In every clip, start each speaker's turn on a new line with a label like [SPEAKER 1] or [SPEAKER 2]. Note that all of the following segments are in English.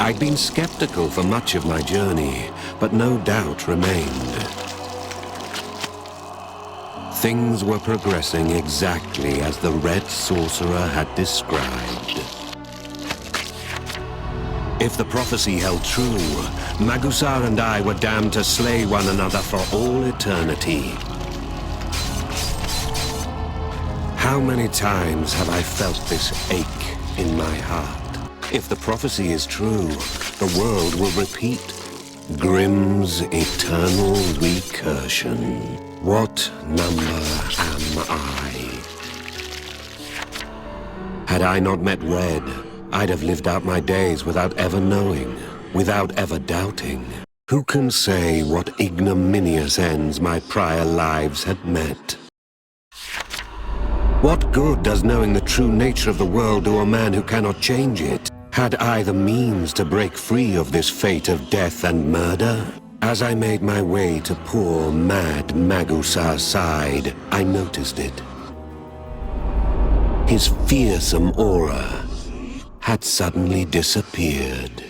[SPEAKER 1] I'd been skeptical for much of my journey, but no doubt remained. Things were progressing exactly as the Red Sorcerer had described. If the prophecy held true, Magusar and I were damned to slay one another for all eternity. How many times have I felt this ache in my heart? If the prophecy is true, the world will repeat Grimm's eternal recursion. What number am I? Had I not met Red, I'd have lived out my days without ever knowing, without ever doubting. Who can say what ignominious ends my prior lives had met? What good does knowing the true nature of the world do a man who cannot change it? Had I the means to break free of this fate of death and murder? As I made my way to poor, mad Magusar's side, I noticed it. His fearsome aura had suddenly disappeared.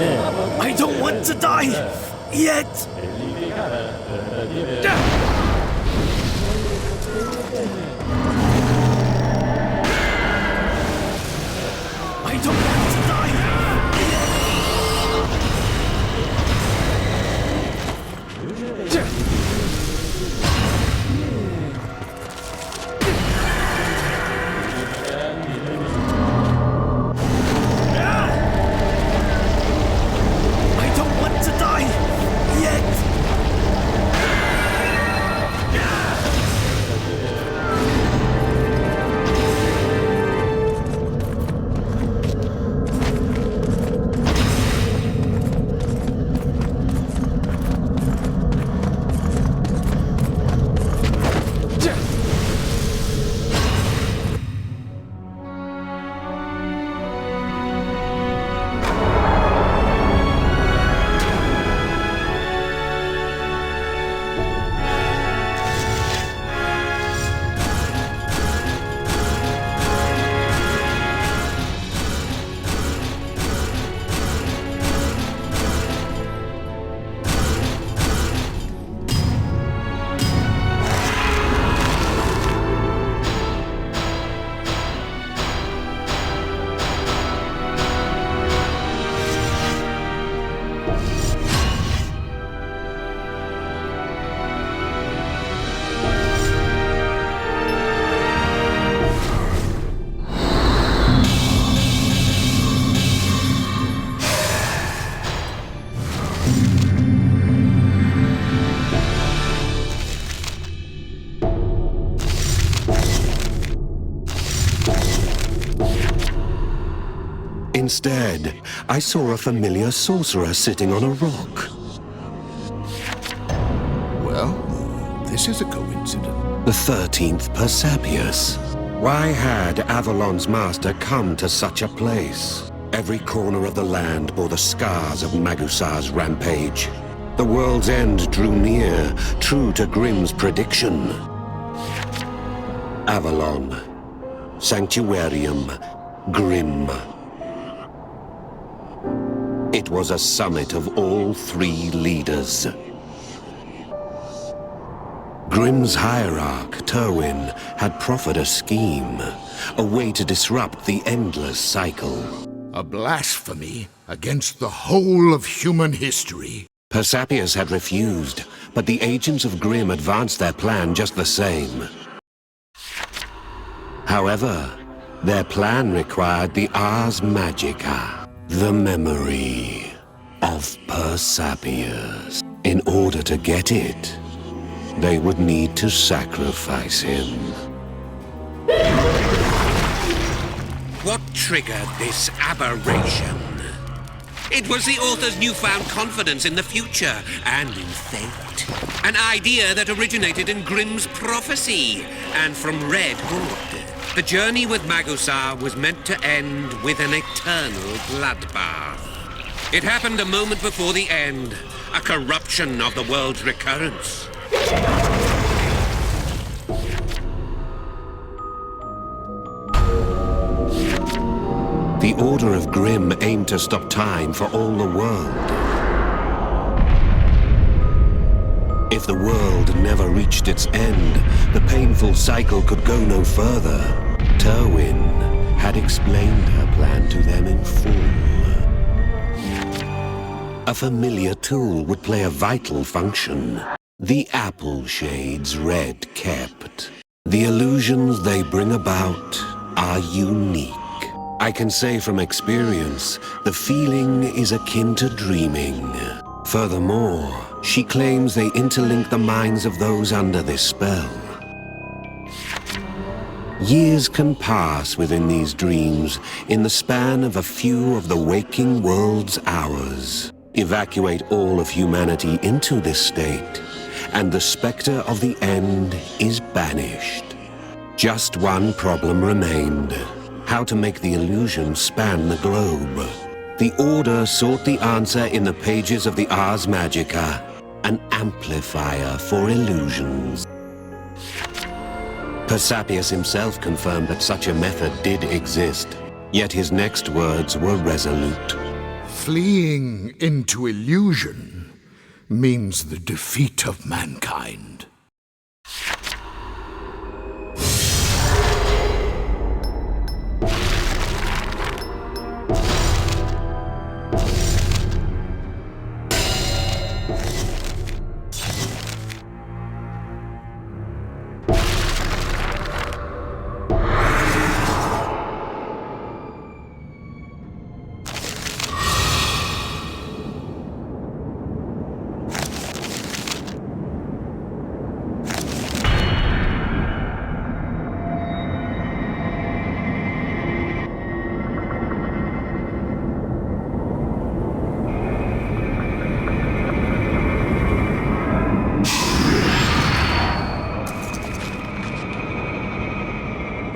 [SPEAKER 2] I don't want to die yet. I don't want to die I don't want to die yet.
[SPEAKER 1] Instead, I saw a familiar sorcerer sitting on a rock.
[SPEAKER 3] Well, this is a coincidence.
[SPEAKER 1] The 13th Persepius. Why had Avalon's master come to such a place? Every corner of the land bore the scars of Magusar's rampage. The world's end drew near, true to Grimm's prediction. Avalon. Sanctuarium. Grimm. It was a summit of all three leaders. Grimm's hierarch, Terwin, had proffered a scheme, a way to disrupt the endless cycle.
[SPEAKER 3] A blasphemy against the whole of human history.
[SPEAKER 1] Persepius had refused, but the agents of Grimm advanced their plan just the same. However, their plan required the Ars Magica. The memory of Persepius. In order to get it, they would need to sacrifice him.
[SPEAKER 4] What triggered this aberration? It was the author's newfound confidence in the future and in fate. An idea that originated in Grimm's prophecy and from Red Hood. The journey with Magusar was meant to end with an eternal bloodbath. It happened a moment before the end, a corruption of the world's recurrence.
[SPEAKER 1] The Order of Grimm aimed to stop time for all the world. If the world never reached its end, the painful cycle could go no further. Terwin had explained her plan to them in full. A familiar tool would play a vital function. The apple shades Red kept. The illusions they bring about are unique. I can say from experience, the feeling is akin to dreaming. Furthermore, she claims they interlink the minds of those under this spell. Years can pass within these dreams in the span of a few of the waking world's hours. Evacuate all of humanity into this state, and the specter of the end is banished. Just one problem remained: how to make the illusion span the globe. The Order sought the answer in the pages of the Ars Magica, an amplifier for illusions. Persepius himself confirmed that such a method did exist, yet his next words were resolute.
[SPEAKER 3] Fleeing into illusion means the defeat of mankind.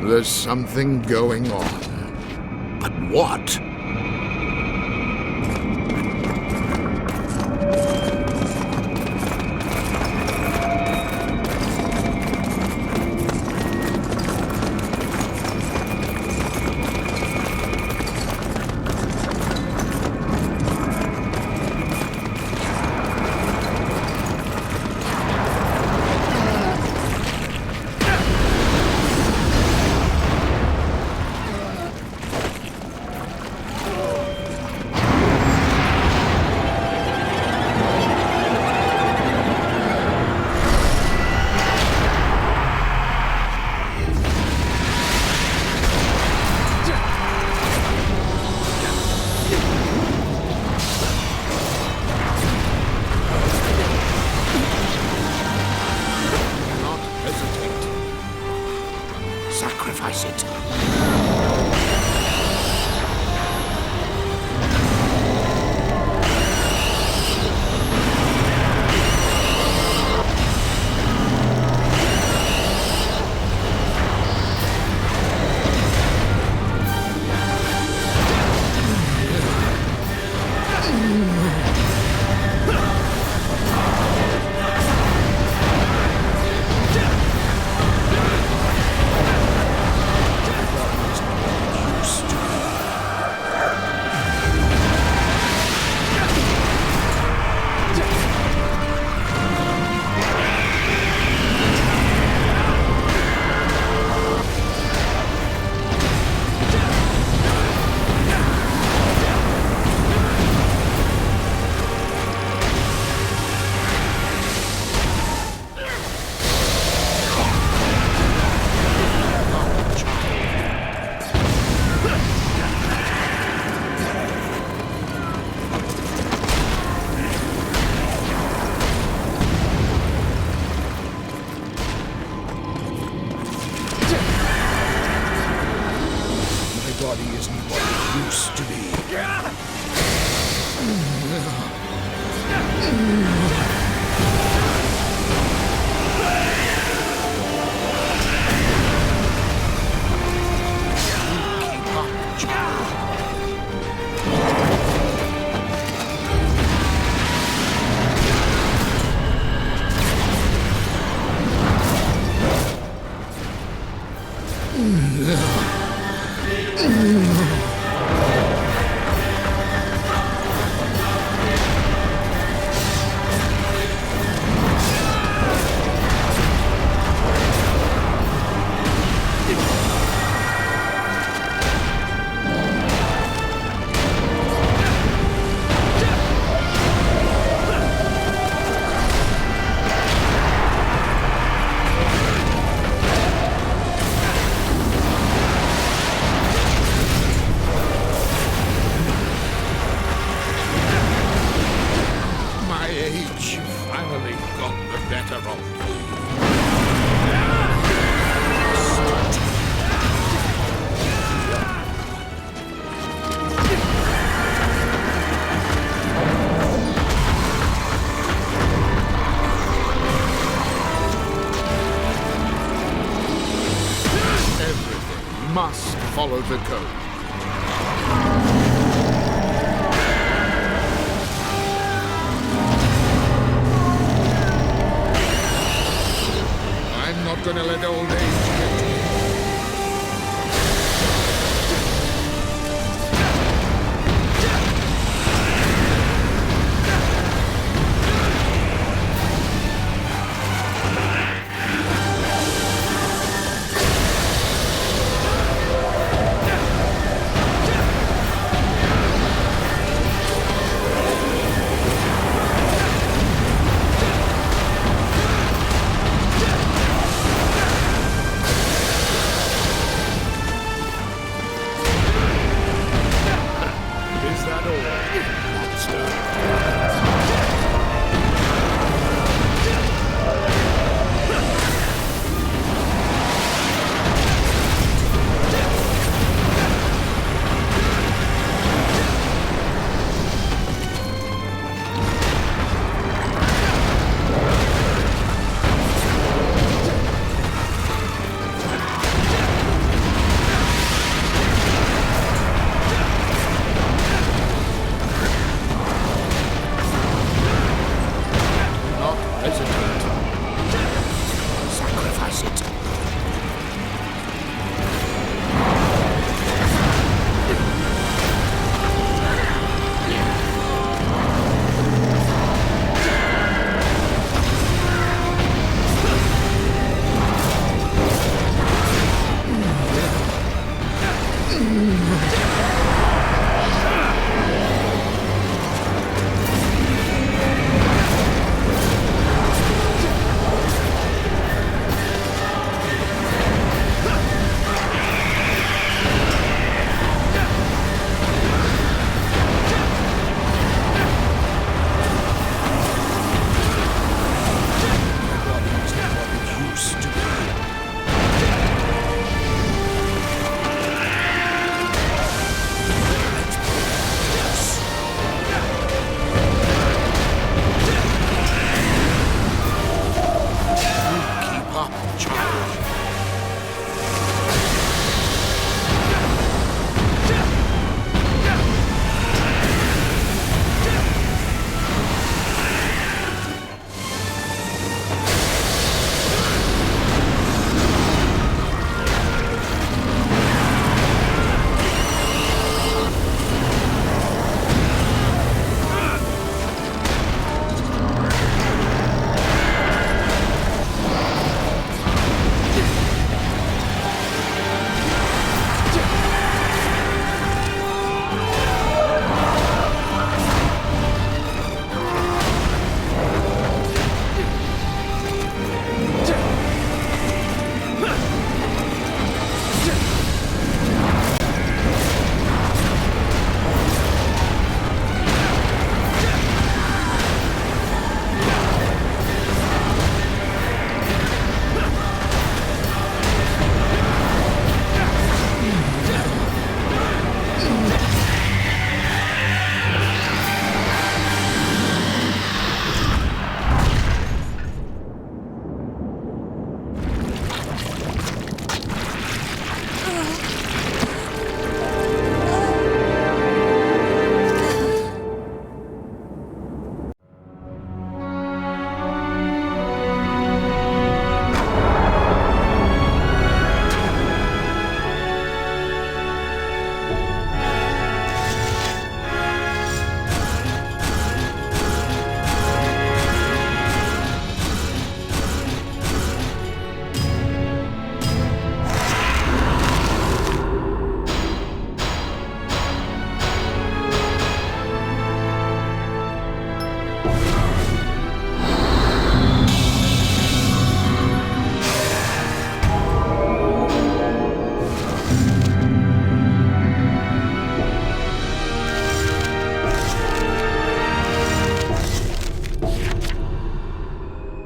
[SPEAKER 3] There's something going on. But what? Sacrifice it. Body isn't what it used to be. Keep up, child. Age finally got the better of me. Everything must follow the code. I'm not gonna let old age get to me.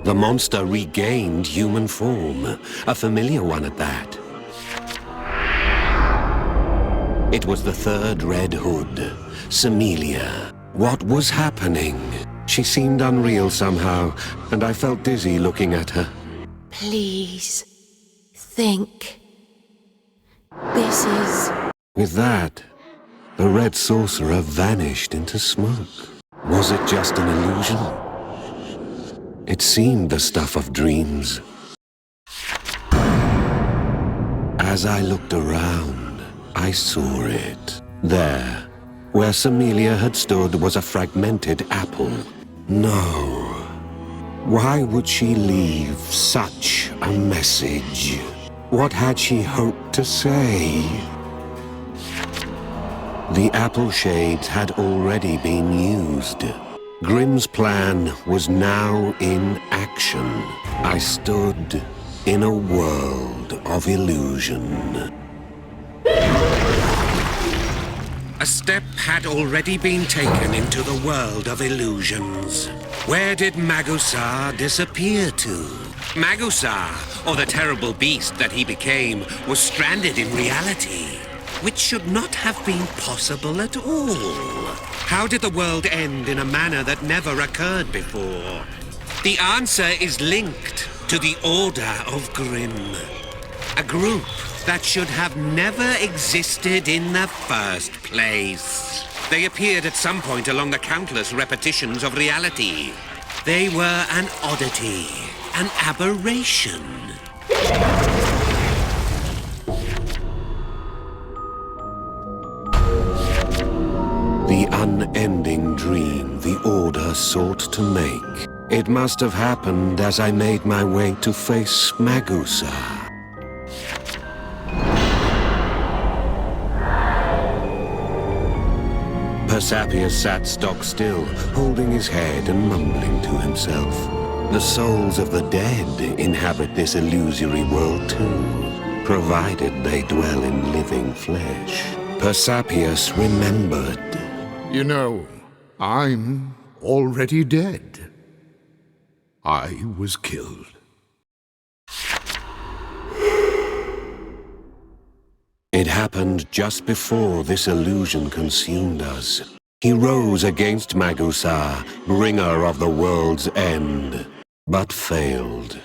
[SPEAKER 1] The monster regained human form, a familiar one at that. It was the third Red Hood, Semelia. What was happening? She seemed unreal somehow, and I felt dizzy looking at her.
[SPEAKER 5] Please, think. This is...
[SPEAKER 1] With that, the red sorcerer vanished into smoke. Was it just an illusion? It seemed the stuff of dreams. As I looked around, I saw it. There, where Semelia had stood, was a fragmented apple. No. Why would she leave such a message? What had she hoped to say? The apple shades had already been used. Grimm's plan was now in action. I stood in a world of illusion.
[SPEAKER 4] A step had already been taken into the world of illusions. Where did Magusar disappear to? Magusar, or the terrible beast that he became, was stranded in reality, which should not have been possible at all. How did the world end in a manner that never occurred before? The answer is linked to the Order of Grimm, a group that should have never existed in the first place. They appeared at some point along the countless repetitions of reality. They were an oddity, an aberration.
[SPEAKER 1] The unending dream the Order sought to make. It must have happened as I made my way to face Magusar. Persapius sat stock still, holding his head and mumbling to himself. The souls of the dead inhabit this illusory world too, provided they dwell in living flesh. Persapius remembered.
[SPEAKER 3] You know, I'm already dead. I was killed.
[SPEAKER 1] It happened just before this illusion consumed us. He rose against Magusar, bringer of the world's end, but failed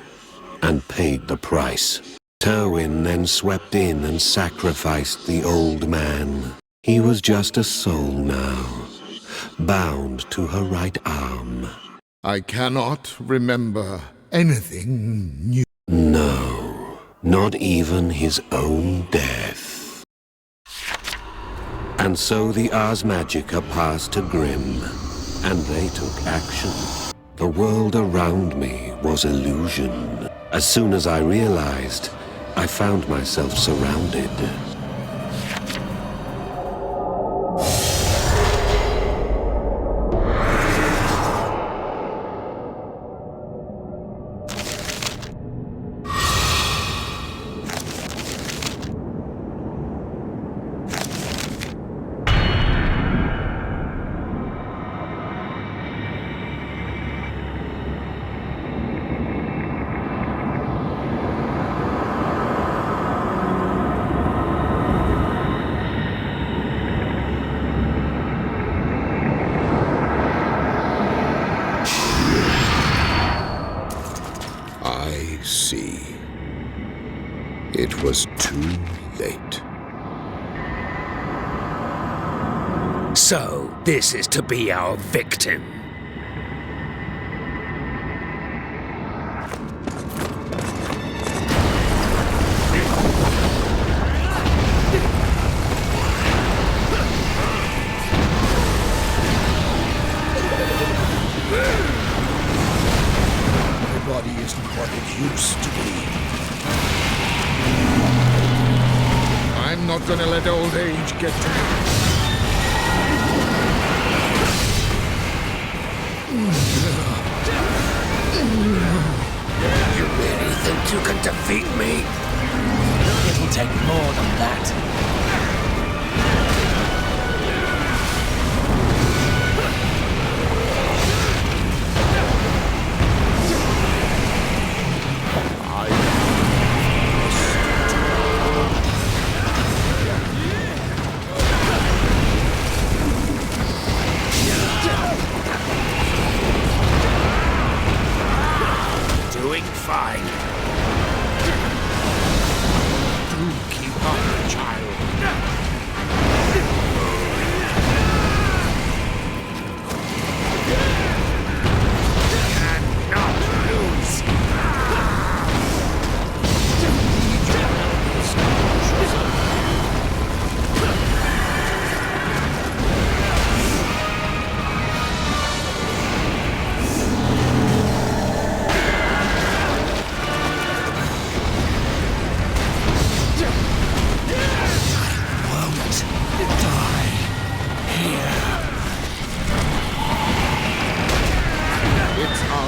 [SPEAKER 1] and paid the price. Terwin then swept in and sacrificed the old man. He was just a soul now, bound to her right arm.
[SPEAKER 3] I cannot remember anything new.
[SPEAKER 1] No, not even his own death. And so the Ars Magica passed to Grimm, and they took action. The world around me was illusion. As soon as I realized, I found myself surrounded.
[SPEAKER 3] I see. It was too late.
[SPEAKER 2] So, this is to be our victim.
[SPEAKER 3] My body isn't what it used to be. I'm not gonna let old age get to me.
[SPEAKER 2] You really think you can defeat me? It'll take more than that.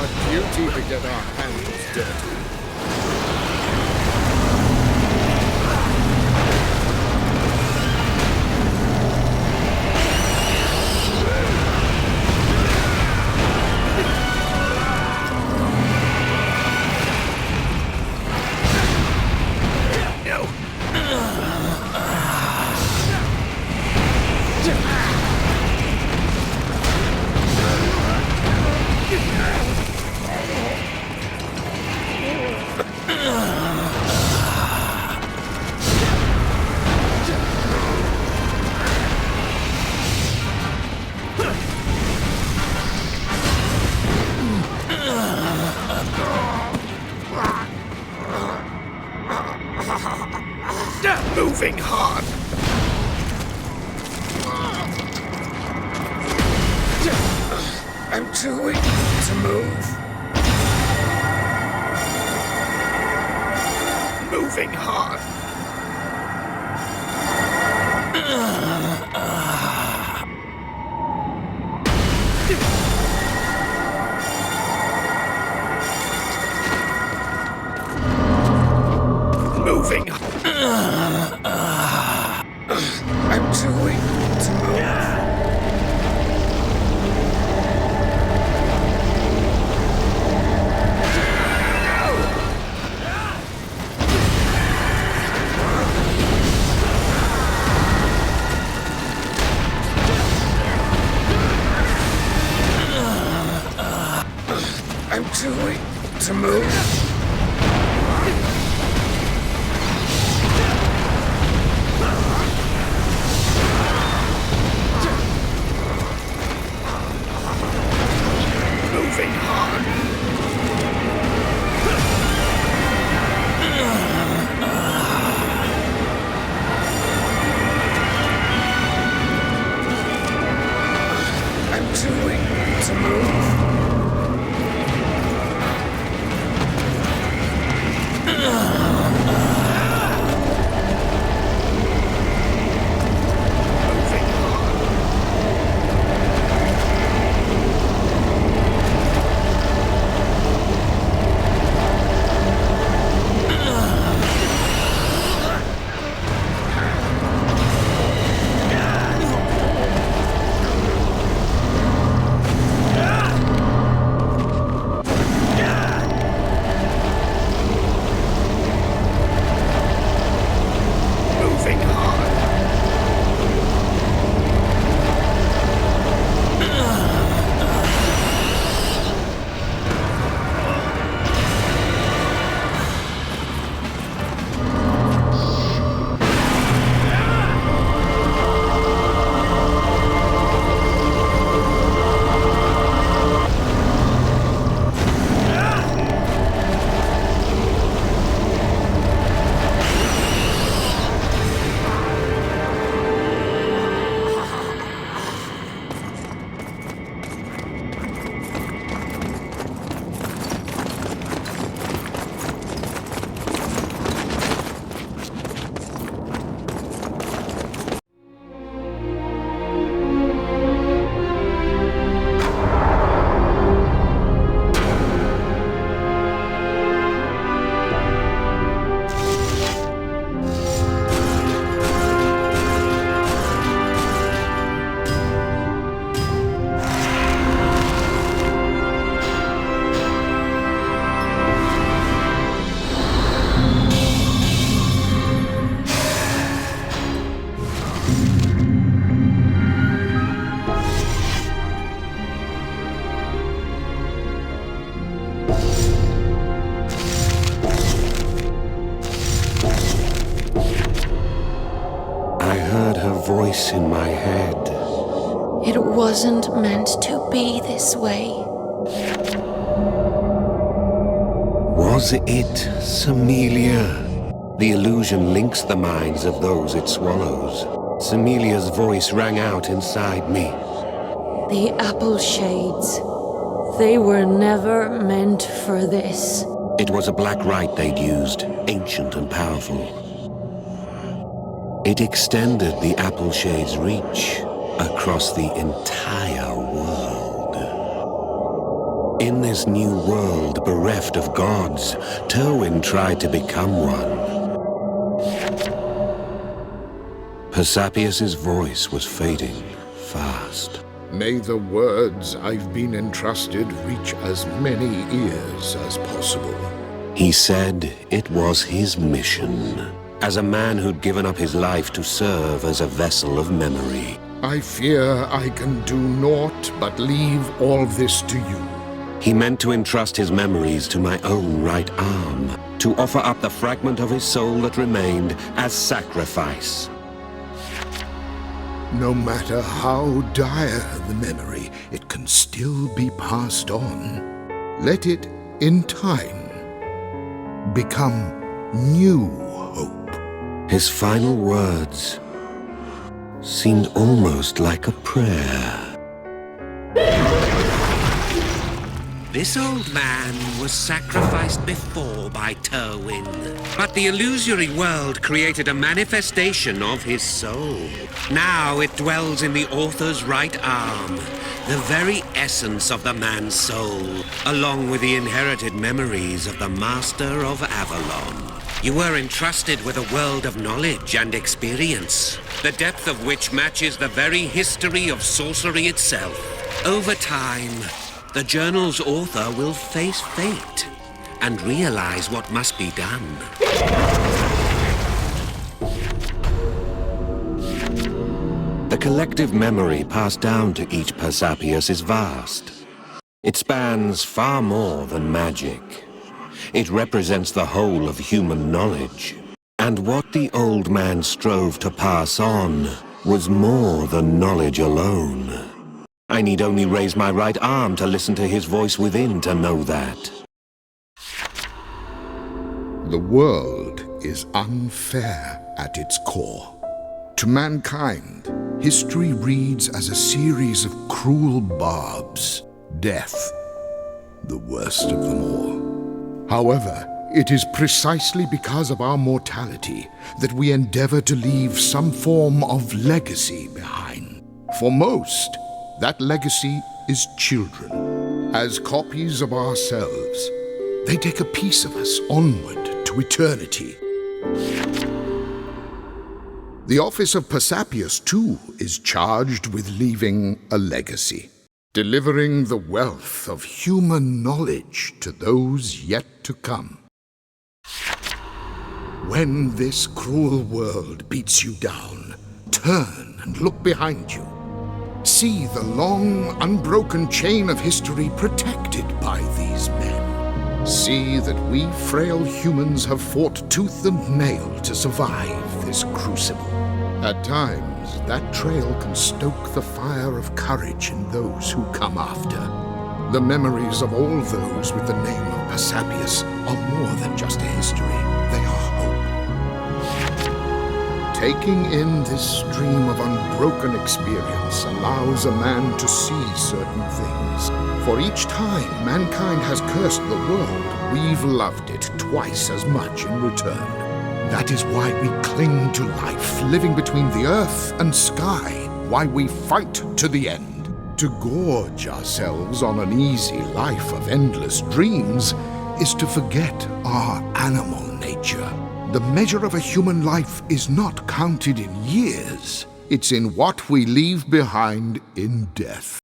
[SPEAKER 3] a duty to get our hands dirty. Moving hard. I'm too weak to move. Moving hard. Moving. I'm too weak to move. I'm too weak to move. Moving hard. I'm too weak to move.
[SPEAKER 1] Voice in my head.
[SPEAKER 5] It wasn't meant to be this way.
[SPEAKER 1] Was it Samilia? The illusion links the minds of those it swallows. Samilia's voice rang out inside me.
[SPEAKER 5] The apple shades. They were never meant for this.
[SPEAKER 1] It was a black rite they'd used, ancient and powerful. It extended the apple shade's reach across the entire world. In this new world bereft of gods, Terwin tried to become one. Persapius' voice was fading fast.
[SPEAKER 3] May the words I've been entrusted reach as many ears as possible.
[SPEAKER 1] He said it was his mission, as a man who'd given up his life to serve as a vessel of memory.
[SPEAKER 3] I fear I can do naught but leave all this to you.
[SPEAKER 1] He meant to entrust his memories to my own right arm, to offer up the fragment of his soul that remained as sacrifice.
[SPEAKER 3] No matter how dire the memory, it can still be passed on. Let it, in time, become new hope.
[SPEAKER 1] His final words seemed almost like a prayer.
[SPEAKER 4] This old man was sacrificed before by Terwin, but the illusory world created a manifestation of his soul. Now it dwells in the author's right arm, the very essence of the man's soul, along with the inherited memories of the Master of Avalon. You were entrusted with a world of knowledge and experience, the depth of which matches the very history of sorcery itself. Over time, the journal's author will face fate and realize what must be done.
[SPEAKER 1] The collective memory passed down to each Persapius is vast. It spans far more than magic. It represents the whole of human knowledge. And what the old man strove to pass on was more than knowledge alone. I need only raise my right arm to listen to his voice within to know that.
[SPEAKER 3] The world is unfair at its core. To mankind, history reads as a series of cruel barbs. Death, the worst of them all. However, it is precisely because of our mortality that we endeavor to leave some form of legacy behind. For most, that legacy is children. As copies of ourselves, they take a piece of us onward to eternity. The office of Persapius, too, is charged with leaving a legacy, delivering the wealth of human knowledge to those yet to come. When this cruel world beats you down, turn and look behind you. See the long, unbroken chain of history protected by these men. See that we frail humans have fought tooth and nail to survive this crucible. At times, that trail can stoke the fire of courage in those who come after. The memories of all those with the name of Persapius are more than just a history. They are hope. Taking in this stream of unbroken experience allows a man to see certain things. For each time mankind has cursed the world, we've loved it twice as much in return. That is why we cling to life, living between the earth and sky, why we fight to the end. To gorge ourselves on an easy life of endless dreams is to forget our animal nature. The measure of a human life is not counted in years. It's in what we leave behind in death.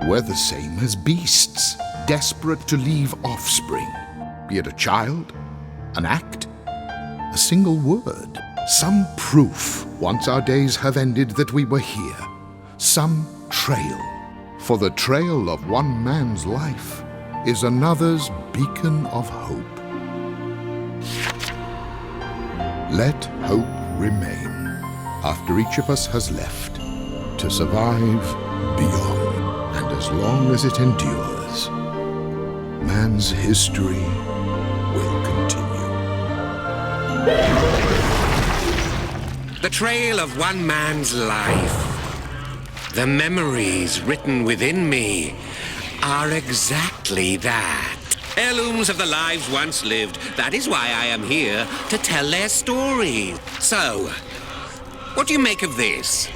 [SPEAKER 3] We're the same as beasts, desperate to leave offspring. Be it a child, an act, a single word. Some proof, once our days have ended, that we were here. Some trail. For the trail of one man's life is another's beacon of hope. Let hope remain after each of us has left, to survive beyond. And as long as it endures, man's history will continue.
[SPEAKER 4] The trail of one man's life. The memories written within me are exactly that. Heirlooms of the lives once lived. That is why I am here, to tell their story. So, what do you make of this?